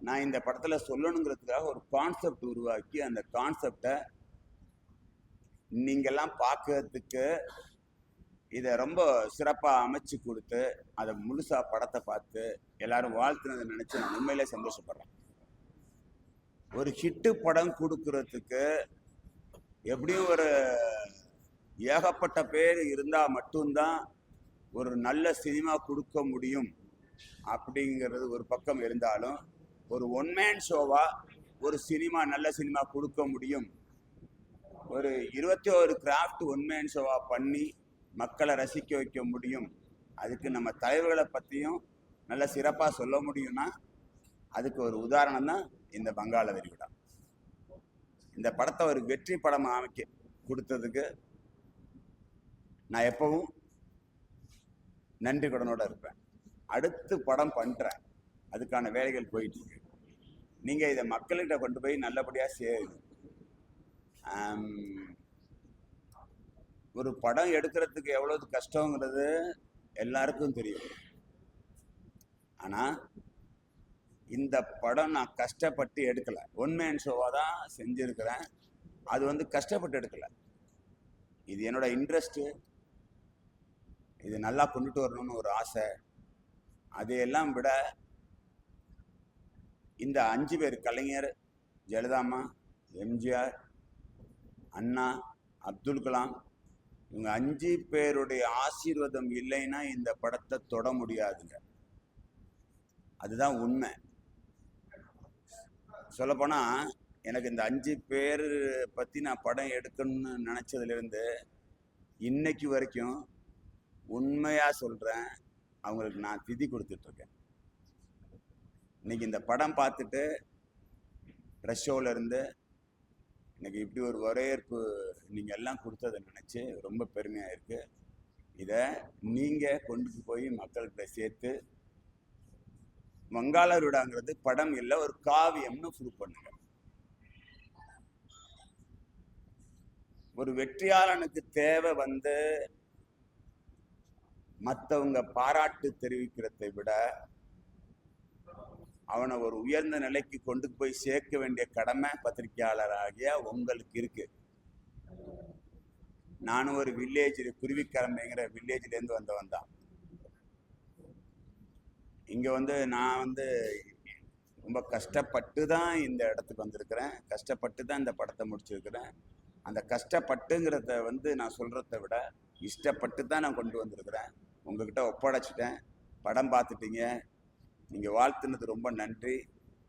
நான் இந்த படத்தில் சொல்லணுங்கிறதுக்காக ஒரு கான்செப்ட் உருவாக்கி அந்த கான்செப்டை நீங்கள்லாம் பார்க்கறதுக்கு இதை ரொம்ப சிறப்பாக அமைச்சு கொடுத்து அதை முழுசா படத்தை பார்த்து எல்லாரும் வாழ்த்துனதை நினச்சி நான் உண்மையிலே சந்தோஷப்படுறேன். ஒரு ஹிட்டு படம் கொடுக்கறதுக்கு எப்படியும் ஒரு ஏகப்பட்ட பேர் இருந்தால் மட்டும்தான் ஒரு நல்ல சினிமா கொடுக்க முடியும் அப்படிங்கிறது ஒரு பக்கம் இருந்தாலும், ஒரு ஒன் மேன் ஷோவா ஒரு சினிமா நல்ல சினிமா கொடுக்க முடியும். ஒரு 21 கிராஃப்ட் ஒன் மேன் ஷோவா பண்ணி மக்களை ரசிக்க வைக்க முடியும். அதுக்கு நம்ம தலைவர்களை பற்றியும் நல்ல சிறப்பாக சொல்ல முடியும்னா அதுக்கு ஒரு உதாரணம் தான் இந்த வங்காள விரிகுடா. இந்த படத்தை ஒரு வெற்றி படமாக அமைக்க கொடுத்ததுக்கு நான் எப்பவும் நன்றி கடனோட இருப்பேன். அடுத்து படம் பண்ணுறேன், அதுக்கான வேலைகள் போயிட்டு இருக்கு. நீங்கள் இதை மக்கள்கிட்ட கொண்டு போய் நல்லபடியாக சேருங்க. ஒரு படம் எடுக்கிறதுக்கு எவ்வளவு கஷ்டங்கிறது எல்லாருக்கும் தெரியும். ஆனால் இந்த படம் நான் கஷ்டப்பட்டு எடுக்கலை, ஒன் மேன் ஷோவாக தான் செஞ்சுருக்கிறேன். அது கஷ்டப்பட்டு எடுக்கலை, இது என்னோட இன்ட்ரெஸ்ட்டு, இது நல்லா கொண்டுட்டு வரணும்னு ஒரு ஆசை. அதையெல்லாம் விட இந்த 5 பேர் கலைஞர், ஜெயலலிதாம்மா, எம்ஜிஆர், அண்ணா, அப்துல் கலாம், இவங்க 5 பேருடைய ஆசீர்வாதம் இல்லைன்னா இந்த படத்தை தொட முடியாதுங்க. அதுதான் உண்மை. சொல்லப்போனால் எனக்கு இந்த 5 பேர் பற்றி நான் படம் எடுக்கணும்னு நினச்சதுலேருந்து இன்னைக்கு வரைக்கும் உண்மையாக சொல்கிறேன், அவங்களுக்கு நான் திதி கொடுத்துட்ருக்கேன். இன்னைக்கு இந்த படம் பார்த்துட்டு ப்ரெஷ் ஷோவிலேருந்து எனக்கு இப்படி ஒரு வரவேற்பு நீங்கள் எல்லாம் கொடுத்ததை நினச்சி ரொம்ப பெருமையாக இருக்குது. இதை நீங்கள் கொண்டு போய் மக்கள்கிட்ட சேர்த்து வங்காள விரிகுடாங்கிறது படம் இல்லை, ஒரு காவியம்னு ப்ரூவ் பண்ணுங்க. ஒரு வெற்றியாளனுக்கு தேவை மற்றவங்க பாராட்டு தெரிவிக்கிறதை விட அவனை ஒரு உயர்ந்த நிலைக்கு கொண்டு போய் சேர்க்க வேண்டிய கடமை பத்திரிகையாளராகிய உங்களுக்கு இருக்கு. நானும் ஒரு வில்லேஜ், குருவிக்கிழமைங்கிற வில்லேஜ்லேருந்து வந்தவன் தான். இங்கே நான் ரொம்ப கஷ்டப்பட்டு தான் இந்த இடத்துக்கு வந்திருக்கிறேன், கஷ்டப்பட்டு தான் இந்த படத்தை முடிச்சிருக்கிறேன். அந்த கஷ்டப்பட்டுங்கிறத நான் சொல்கிறத விட இஷ்டப்பட்டு தான் நான் கொண்டு வந்திருக்கிறேன். உங்ககிட்ட ஒப்படைச்சிட்டேன். படம் பார்த்துட்டீங்க, நீங்கள் வாழ்த்துனது ரொம்ப நன்றி.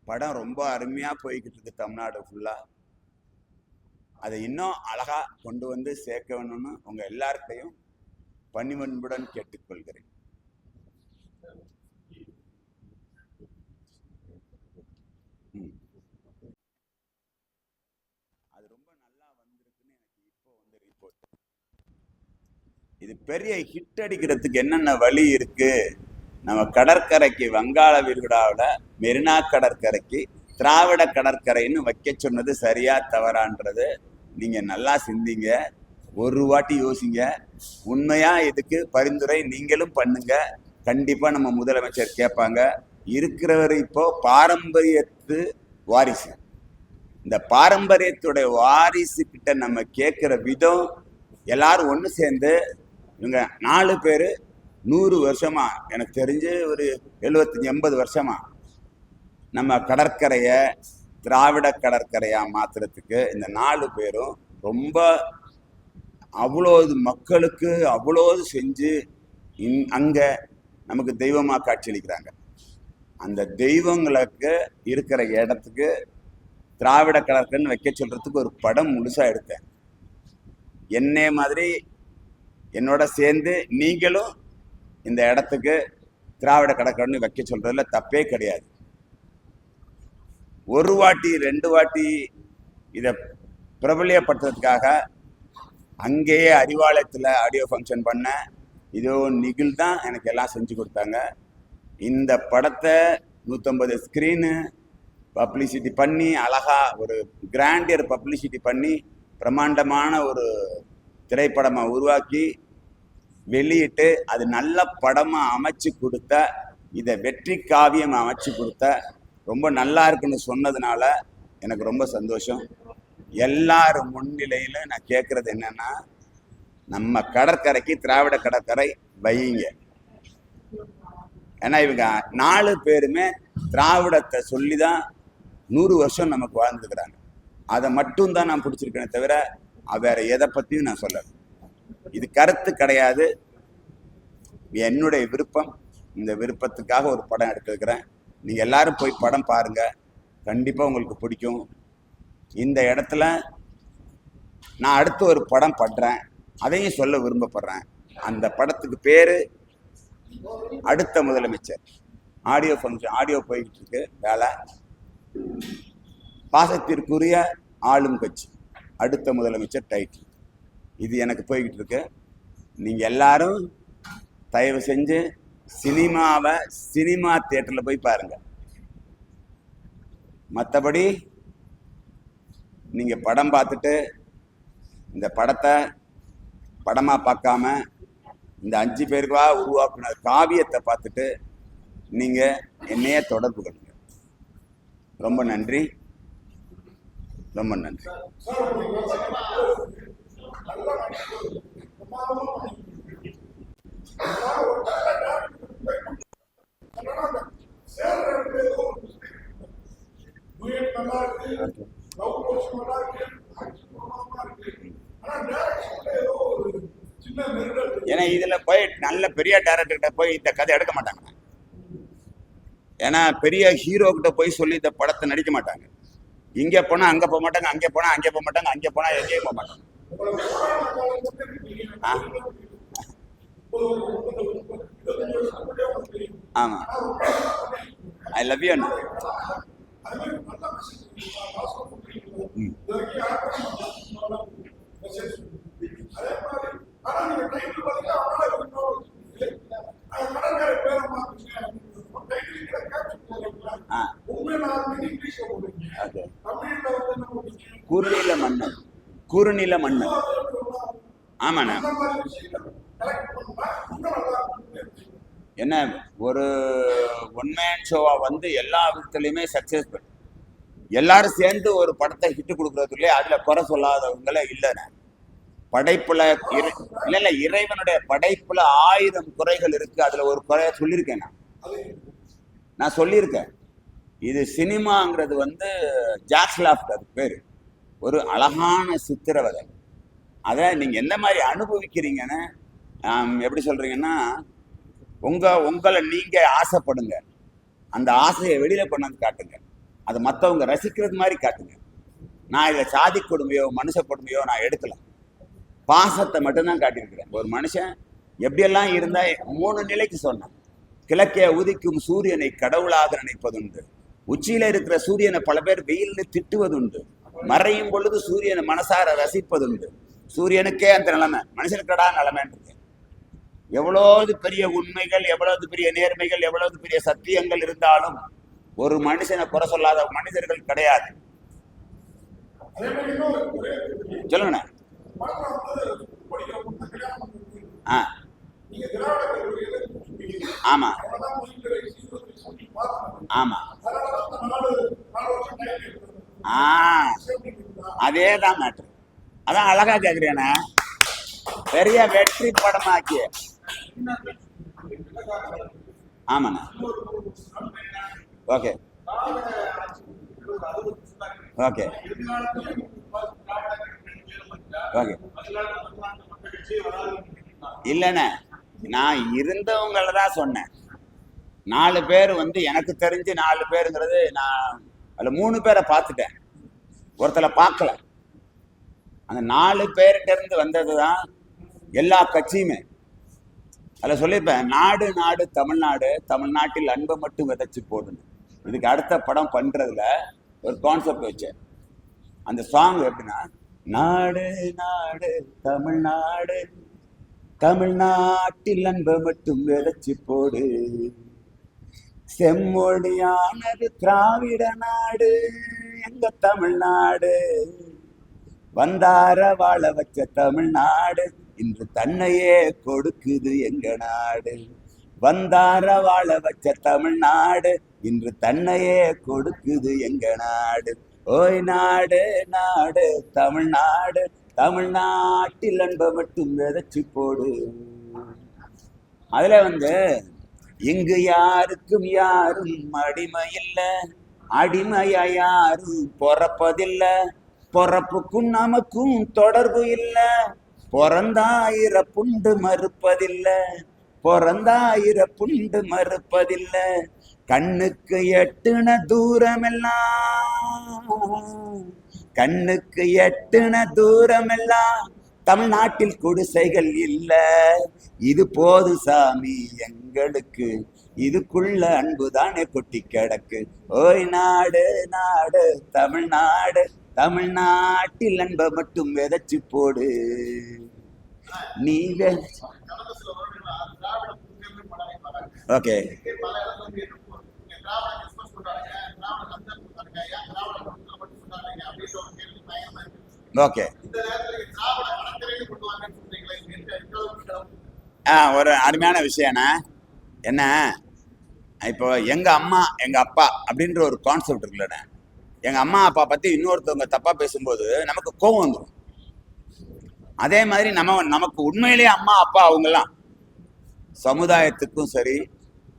படம் ரொம்ப அருமையாக போய்கிட்டு இருக்கு தமிழ்நாடு ஃபுல்லாக. அதை இன்னும் அழகாக கொண்டு சேர்க்க வேணும்னு உங்கள் எல்லார்கிட்டையும் பணிவன்புடன் கேட்டுக்கொள்கிறேன். அது ரொம்ப நல்லா வந்திருக்குன்னு எனக்கு இப்போ ரிப்போர்ட். இது பெரிய ஹிட் அடிக்கிறதுக்கு என்னென்ன வழி இருக்கு? நம்ம கடற்கரைக்கு வங்காள விரிகுடாவில் மெரினா கடற்கரைக்கு திராவிட கடற்கரைன்னு வைக்க சொன்னது சரியா தவறான்றது நீங்கள் நல்லா சிந்திங்க, ஒரு வாட்டி யோசிங்க. உண்மையாக இதுக்கு பரிந்துரை நீங்களும் பண்ணுங்க. கண்டிப்பாக நம்ம முதலமைச்சர் கேட்பாங்க. இருக்கிறவர் இப்போ பாரம்பரியத்து வாரிசு. இந்த பாரம்பரியத்துடைய வாரிசு கிட்ட நம்ம கேட்குற விதம், எல்லாரும் ஒன்று சேர்ந்து இவங்க 4 பேர் 100 வருஷமா, எனக்கு தெரிஞ்சு ஒரு 75-80 வருஷமா நம்ம கடற்கரையை திராவிட கடற்கரையாக மாற்றுறதுக்கு இந்த 4 பேரும் ரொம்ப அவ்வளோது மக்களுக்கு அவ்வளோது செஞ்சு அங்கே நமக்கு தெய்வமாக காட்சியளிக்கிறாங்க. அந்த தெய்வங்களுக்கு இருக்கிற இடத்துக்கு திராவிட கடற்கரைன்னு வைக்க சொல்கிறதுக்கு ஒரு படம் முழுசாக எடுத்தேன். என்னை மாதிரி என்னோட சேர்ந்து நீங்களும் இந்த இடத்துக்கு திராவிட கடற்கரைன்னு வைக்க சொல்கிறதுல தப்பே கிடையாது. ஒரு வாட்டி 2 வாட்டி இதை பிரபலியப்படுத்துறதுக்காக அங்கேயே அறிவாலயத்தில் ஆடியோ ஃபங்க்ஷன் பண்ண இதோ நிகில் தான் எனக்கு எல்லாம் செஞ்சு கொடுத்தாங்க. இந்த படத்தை 150 ஸ்க்ரீனு பப்ளிசிட்டி பண்ணி, அழகா ஒரு கிராண்டியர் பப்ளிசிட்டி பண்ணி பிரம்மாண்டமான ஒரு திரைப்படமாக உருவாக்கி வெளியிட்டு அது நல்ல படமாக அமைச்சு கொடுத்த, இதை வெற்றி காவியம் அமைச்சு கொடுத்த ரொம்ப நல்லா இருக்குன்னு சொன்னதுனால எனக்கு ரொம்ப சந்தோஷம். எல்லாரும் முன்னிலையில நான் கேட்கறது என்னன்னா, நம்ம கடற்கரைக்கு திராவிட கடற்கரை வையுங்க. ஏன்னா இவங்க 4 பேருமே திராவிடத்தை சொல்லிதான் 100 வருஷம் நமக்கு வாழ்ந்துக்கிறாங்க. அதை மட்டும் தான் நான் பிடிச்சிருக்கேனே தவிர வேற எதை பத்தியும் நான் சொல்லல. இது கருத்து கிடையாது, என்னுடைய விருப்பம். இந்த விருப்பத்துக்காக ஒரு படம் எடுத்துக்கிறேன். நீங்க எல்லாரும் போய் படம் பாருங்க, கண்டிப்பா உங்களுக்கு பிடிக்கும். இந்த இடத்துல நான் அடுத்து ஒரு படம் பண்றேன், அதையும் சொல்ல விரும்பப்படுறேன். அந்த படத்துக்கு பேரு அடுத்த முதலமைச்சர். ஆடியோ ஃபங்க்ஷன், ஆடியோ போய்கிட்டு இருக்கு வேலை. பாசத்திற்குரிய ஆளும் கட்சி அடுத்த முதலமைச்சர் டைட்டில் இது எனக்கு போய்கிட்டு இருக்கு. நீங்க எல்லாரும் தயவு செஞ்சு சினிமாவை சினிமா தியேட்டர்ல போய் பாருங்க. மற்றபடி நீங்க படம் பார்த்துட்டு இந்த படத்தை படமா பார்க்காம இந்த 5 பேருக்கா உருவாக்குன காவியத்தை பார்த்துட்டு நீங்க என்னைய தொடர்பு கொள்ளுங்க. ரொம்ப நன்றி, ரொம்ப நன்றி. ஏன்னா இதுல போய் நல்ல பெரிய டைரக்டர்கிட்ட போய் இந்த கதை எடுக்க மாட்டாங்க. ஏன்னா பெரிய ஹீரோ கிட்ட போய் சொல்லி இந்த படத்தை நடிக்க மாட்டாங்க. இங்க போனா அங்க போக மாட்டாங்க, அங்க போனா அங்கே போக மாட்டாங்க, அங்க போனா எங்கேயும் போக மாட்டாங்க. ஆமா, ஐ லவ் யூ. குறுநில மன்னன், குறுநில மன்னன். ஆமாண்ணா, என்ன ஒரு ஒன் மேன் ஷோவா வந்து எல்லா விதத்துலையுமே சக்சஸ் பண்ணு. எல்லாரும் சேர்ந்து ஒரு படத்தை ஹிட்டு கொடுக்கறதுக்குள்ளே அதுல குறை சொல்லாதவங்களே இல்லைண்ணே. படைப்புல இல்ல இறைவனுடைய படைப்புல 1000 குறைகள் இருக்கு. அதுல ஒரு குறைய சொல்லியிருக்கேன் நான் சொல்லியிருக்கேன். இது சினிமாங்கிறது வந்து ஜாக்ஸ்லாஃப்ட் அது பேரு, ஒரு அழகான சித்திரவதை. அதை நீங்க எந்த மாதிரி அனுபவிக்கிறீங்கன்னு எப்படி சொல்றீங்கன்னா, உங்களை நீங்க ஆசைப்படுங்க, அந்த ஆசையை வெளியில கொண்டாந்து காட்டுங்க, அதை மற்றவங்க ரசிக்கிறது மாதிரி காட்டுங்க. நான் இதை சாதி கொடுமையோ மனுஷ கொடுமையோ நான் எடுக்கலாம், பாசத்தை மட்டும்தான் காட்டியிருக்கிறேன். ஒரு மனுஷன் எப்படியெல்லாம் இருந்தா 3 நிலைக்கு சொன்னேன். கிழக்கே உதிக்கும் சூரியனை கடவுளாக நினைப்பதுண்டு, உச்சியில இருக்கிற சூரியனை பல பேர் வெயில்னு திட்டுவதுண்டு, மறையும் பொழுது சூரியனை மனசார ரசிப்பதுண்டு. சூரியனுக்கே அந்த நிலைமை, மனுஷனுக்கடா நிலைமைன்றது. எவ்வளவு பெரிய உண்மைகள், எவ்வளவு பெரிய நேர்மைகள், எவ்வளவு பெரிய சத்தியங்கள் இருந்தாலும் ஒரு மனுஷனை குறை சொல்லாத மனிதர்கள் கிடையாது. சொல்லுங்க. ஆமா ஆமா, அதேதான் மேட்ரு. அதான் அழகா கேக்குறேன்னா, பெரிய வெற்றி படமாக்கிய. ஆமாண்ணா, ஓகே ஓகே ஓகே. இல்லைண்ணே, நான் இருந்தவங்கள தான் சொன்னேன். 4 பேர் வந்து எனக்கு தெரிஞ்சு 4 பேருங்கிறது, நான் அதுல 3 பேரை பார்த்துட்டேன், ஒருத்தரை பார்க்கல. அந்த 4 பேர்கிட்ட இருந்து வந்ததுதான் எல்லா கட்சியுமே. அதில் சொல்லியிருப்பேன், நாடு நாடு தமிழ்நாடு, தமிழ்நாட்டில் அன்பை மட்டும் விதைச்சு போடணும். இதுக்கு அடுத்த படம் பண்றதுல ஒரு கான்செப்ட் வச்சேன். அந்த சாங் எப்படின்னா, நாடு நாடு தமிழ்நாடு, தமிழ்நாட்டில் அன்பை மட்டும் விதைச்சு போடு, செம்மொழியானது திராவிட நாடு எங்க தமிழ்நாடு, வந்தார வாழ வச்ச தமிழ்நாடு இன்று தன்னையே கொடுக்குது எங்க நாடு, வந்தார வாழ வச்ச தமிழ்நாடு இன்று தன்னையே கொடுக்குது எங்க நாடு. ஓய் நாடு நாடு தமிழ்நாடு, தமிழ்நாட்டில் அன்பை மட்டும் விதைச்சு போடு. அதுல இங்கு யாருக்கும் யாரும் அடிமை இல்லை, அடிமையா யாரும் பொறப்பதில்லை, பொறப்புக்கும் நமக்கும் தொடர்பு இல்லை, பிறந்தாயிர புண்டு மறுப்பதில்லை, பிறந்தாயிர புண்டு மறுப்பதில்லை. கண்ணுக்கு எட்டுன தூரமெல்லாம், கண்ணுக்கு எட்டுன தூரமெல்லாம் தமிழ்நாட்டில் குடிசைகள் இல்ல. இது போது சாமி எங்களுக்கு, இதுக்குள்ள அன்புதானே கொட்டி கிடக்கு. ஓய் நாடு நாடு தமிழ்நாடு, தமிழ்நாட்டில் அன்பை மட்டும் விதைச்சு போடு. நீங்க ஓகே ஓகே ஒரு அருமையான விஷயம் என்ன, இப்போ எங்க அம்மா எங்க அப்பா அப்படின்ற ஒரு கான்செப்ட் இருக்குல்லண்ணே. எங்க அம்மா அப்பா பத்தி இன்னொருத்தவங்க தப்பா பேசும்போது நமக்கு கோபம் வந்துடும். அதே மாதிரி நமக்கு உண்மையிலேயே அம்மா அப்பா அவங்கெல்லாம் சமுதாயத்துக்கும் சரி,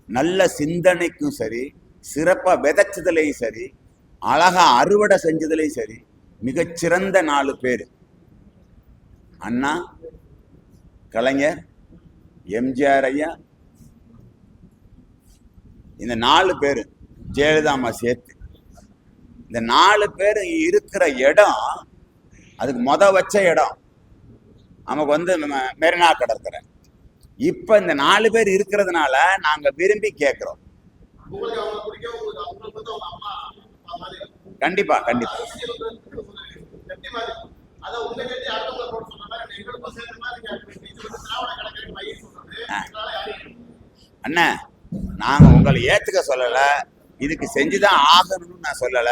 நல்ல சிந்தனைக்கும் சரி, சிறப்பா விதைச்சதுலையும் சரி, அழகா அறுவடை செஞ்சதுலையும் சரி, மிகச்சிறந்த 4 பேர். அண்ணா, கலைஞர், எம்ஜிஆர் ஐயா, இந்த 4 பேர், ஜெயலலிதா அம்மா சேர்த்து, இந்த 4 பேர் இருக்கிற இடம், அதுக்கு வச்ச இடம் நமக்கு மெரினா கடற்கரை. இப்ப இந்த 4 பேர் இருக்கிறதுனால நாங்க விரும்பி கேட்கிறோம். கண்டிப்பா கண்டிப்பா அண்ணா, நாங்க உங்களை ஏத்துக்க சொல்லல, இதுக்கு செஞ்சுதான் ஆகணும்னு நான் சொல்லல.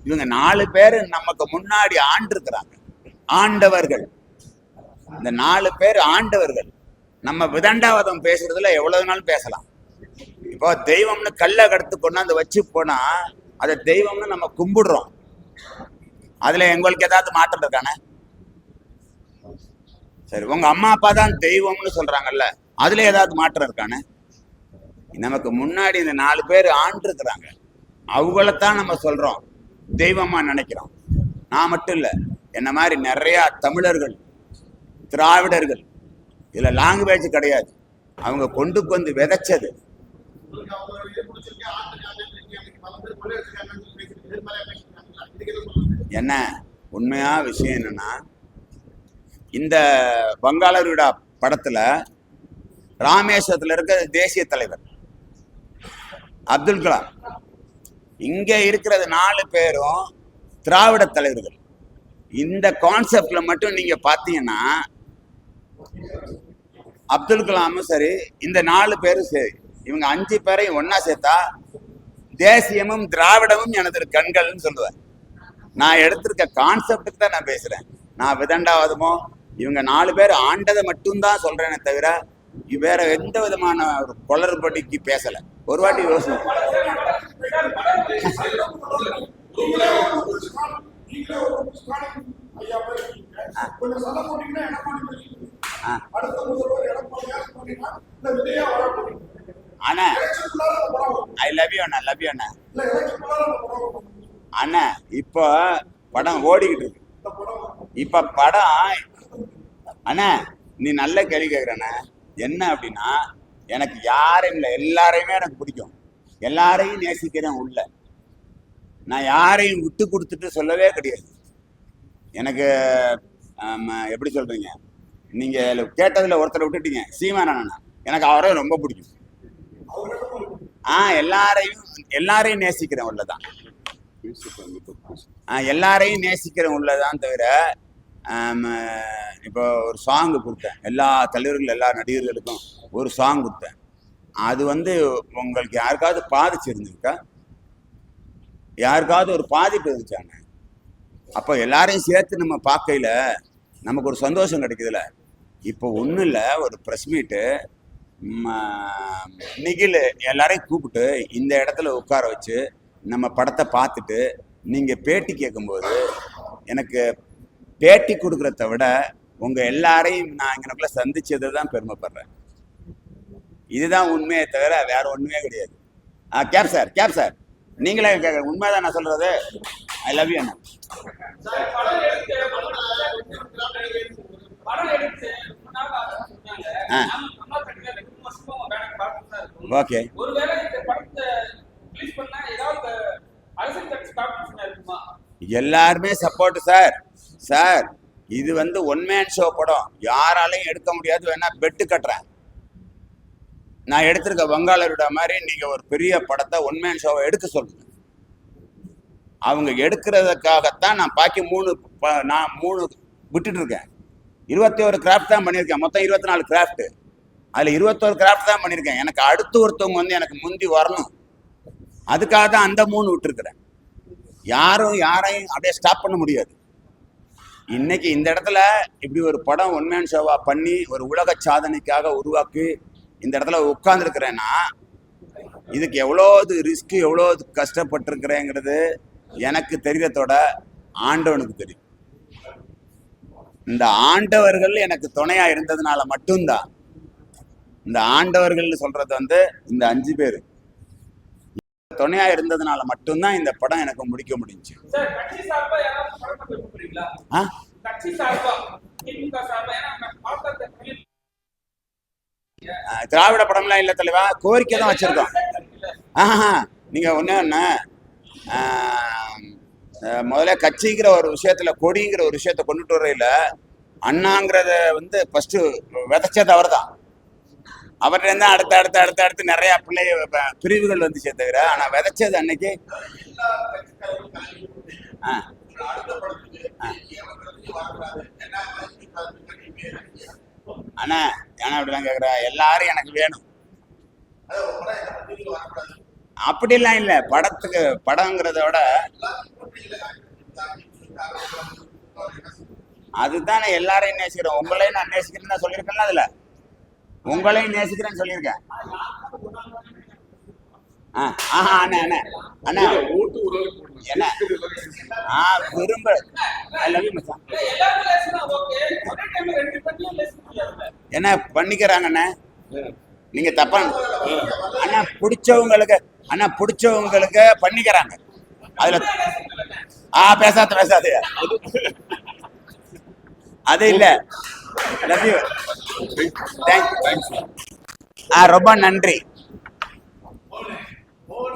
இவங்க 4 பேர் நமக்கு முன்னாடி ஆண்டிருக்கிறாங்க, ஆண்டவர்கள். இந்த 4 பேர் ஆண்டவர்கள். நம்ம விதண்டாவதம் பேசுறதுல எவ்வளவு நாள் பேசலாம். இப்போ தெய்வம்னு கல்லை கடத்து கொண்டாந்து வச்சு போனா அதை தெய்வம்னு நம்ம கும்பிடுறோம். அதுல எங்களுக்கு ஏதாவது மாற்றம் இருக்கானே? சரி, உங்க அம்மா அப்பா தான் தெய்வம்னு சொல்றாங்கல்ல, அதுல ஏதாவது மாற்றம் இருக்கானே? நமக்கு முன்னாடி இந்த 4 பேர் ஆண்டிருக்கிறாங்க, அவங்களத்தான் நம்ம சொல்றோம், தெய்வமா நினைக்கிறோம். நான் மட்டும் இல்ல, என்ன மாதிரி நிறைய தமிழர்கள், திராவிடர்கள், இதுல லாங்குவேஜ் கிடையாது, அவங்க கொண்டு வந்து விதைச்சது. என்ன உண்மையா விஷயம் என்னன்னா, இந்த வங்காள விடா படத்துல ராமேஸ்வரத்துல இருக்க தேசிய தலைவர் அப்துல் கலாம், இங்க இருக்கிறது 4 பேரும் திராவிட தலைவர்கள். இந்த கான்செப்ட்ல மட்டும் நீங்க பாத்தீங்கன்னா, அப்துல் கலாமும் சரி, இந்த 4 பேரும் சரி, இவங்க 5 பேரையும் ஒன்னா சேர்த்தா தேசியமும் திராவிடமும் எனது கண்கள்னு சொல்லுவேன். நான் எடுத்திருக்க கான்செப்டுக்கு தான் நான் பேசுறேன். நான் விதண்டாவதமோ இவங்க 4 பேர் ஆண்டதை மட்டும்தான் சொல்றேனே தவிர வேற எந்த விதமான ஒரு குளறுபடிக்கு பேசல. ஒரு வாட்டி யோசனை அண்ணா, ஐ லவ் யூ அண்ணா, லவ் யூ அண்ணா. அண்ணா, இப்போ படம் ஓடிக்கிட்டு இருக்கு. இப்ப படம் அண்ணா, நீ நல்ல கேள்வி கேட்குறண்ணா. என்ன அப்படின்னா, எனக்கு யாரும் இல்லை, எல்லாரையுமே எனக்கு பிடிக்கும், எல்லாரையும் நேசிக்கிறேன் உள்ள. நான் யாரையும் விட்டு கொடுத்துட்டு சொல்லவே கிடையாது. எனக்கு எப்படி சொல்றீங்க, நீங்க கேட்டதுல ஒருத்தரை விட்டுட்டீங்க, சீமான் அண்ணா. எனக்கு அவரை ரொம்ப பிடிக்கும். எல்லாரையும் நேசிக்கிறேன் உள்ளதான், எல்லாரையும் நேசிக்கிறேன் உள்ளதான் தவிர, இப்போ ஒரு சாங் கொடுத்தேன், எல்லா தலைவர்கள் எல்லா நடிகர்களுக்கும் ஒரு சாங் கொடுத்தேன். அது உங்களுக்கு யாருக்காவது பாதிச்சிருந்துருக்கா? யாருக்காவது ஒரு பாதிப்பு இருந்துச்சாங்க? அப்போ எல்லாரையும் சேர்த்து நம்ம பார்க்கையில நமக்கு ஒரு சந்தோஷம் கிடைக்குதுல்ல. இப்போ ஒன்றும் இல்லை, ஒரு ப்ரெஸ் மீட்டு நிகில் எல்லாரையும் கூப்பிட்டு இந்த இடத்துல உட்கார வச்சு நம்ம படத்தை பார்த்துட்டு நீங்கள் பேட்டி கேட்கும்போது எனக்கு பேட்டி கொடுக்குறத விட உங்கள் எல்லாரையும் நான் இங்கனக்குள்ள சந்திச்சதை தான் பெருமைப்படுறேன். இதுதான் உண்மையை தவிர வேற ஒன்றுமே கிடையாது. கேப் சார் நீங்களே உண்மைதான் நான் சொல்றது. ஐ லவ் யூ அண்ணா. ஓகே, எல்லாருமே சப்போர்ட் சார். சார் இது வந்து ஒன் மேன் ஷோ படம், யாராலையும் எடுக்க முடியாது. வேணா பெட்டு கட்டுறேன். நான் எடுத்திருக்க வங்காளரோட மாதிரி நீங்க ஒரு பெரிய படத்தை ஒன் மேன் ஷோவை எடுக்க சொல்லுங்க. அவங்க எடுக்கிறதுக்காகத்தான் நான் பாக்கி நான் மூணு விட்டுட்டு இருக்கேன். 21 கிராஃப்ட் தான் பண்ணியிருக்கேன். மொத்தம் 24 கிராஃப்ட். அதில் 21 கிராஃப்ட் தான் பண்ணியிருக்கேன். எனக்கு அடுத்து ஒருத்தவங்க வந்து எனக்கு முந்தி வரணும். அதுக்காக தான் அந்த 3 விட்டுருக்குறேன். யாரையும் அப்படியே ஸ்டாப் பண்ண முடியாது. இன்னைக்கு இந்த இடத்துல இப்படி ஒரு படம் ஒன் மேன் ஷோவா பண்ணி ஒரு உலக சாதனைக்காக உருவாக்கி இந்த இடத்துல உட்கார்ந்துருக்கிறேன்னா இதுக்கு எவ்வளோது ரிஸ்க், எவ்வளோது கஷ்டப்பட்டிருக்கிறேங்கிறது எனக்கு தெரியறதோட ஆண்டவனுக்கு தெரியும். இந்த ஆண்டவர்கள் எனக்கு துணையா இருந்ததுனால மட்டும்தான், இந்த ஆண்டவர்கள் சொல்றது வந்து இந்த 5 பேர் துணையா இருந்ததுனால மட்டும்தான் இந்த படம் எனக்கு முடிக்க முடிஞ்சு. திராவிட படம்லாம் இல்ல தலைவா, கோரிக்கை தான் வச்சிருக்கோம். நீங்க ஒண்ணு முதல்ல கட்சிங்கிற ஒரு விஷயத்துல கொடிங்கிற ஒரு விஷயத்த கொண்டுட்டு வரையில அண்ணாங்கிறத வந்து ஃபர்ஸ்ட் விதைச்சது அவர் தான். அவர்கிட்ட இருந்தா அடுத்து நிறைய பிரிவுகள் வந்துச்சே தவிர, ஆனா விதைச்சது அன்னைக்கு அண்ணா ஏன்னா அப்படிலாம் கேக்குற, எல்லாரும் எனக்கு வேணும் அப்படிலாம் இல்லை. படங்கிறத விட அதுதான் எல்லாரையும் நேசிக்கிறேன். உங்களையும் நான் நேசிக்கிறேன்னு தான் சொல்லியிருக்கேன்ல. அதுல உங்களையும் நேசிக்கிறேன்னு சொல்லியிருக்கேன். அண்ணா என்ன விரும்ப என்ன பண்ணிக்கிறாங்கண்ணே, நீங்க தப்பா அண்ணா பிடிச்சவங்களுக்கு பண்ணிக்கிறாங்க. அதுல பேசாத அது இல்ல. ரொம்ப நன்றி.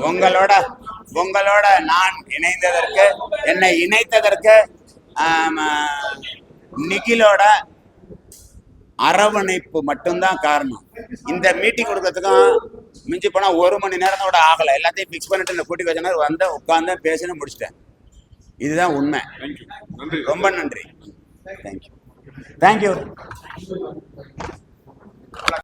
உங்களோட நான் இணைந்ததற்கு, என்னை இணைத்ததற்கு நிகிலோட அரவணைப்பு மட்டும்தான் காரணம். இந்த மீட்டிங் கொடுக்கறதுக்கும் மிஞ்சி போனா 1 மணி நேரத்தோட ஆகல. எல்லாத்தையும் பிக்ஸ் பண்ணிட்டு இந்த கூட்டி வச்ச வந்த உட்கார்ந்து பேசின முடிச்சிட்டேன். இதுதான் உண்மை. ரொம்ப நன்றி. தேங்க்யூ.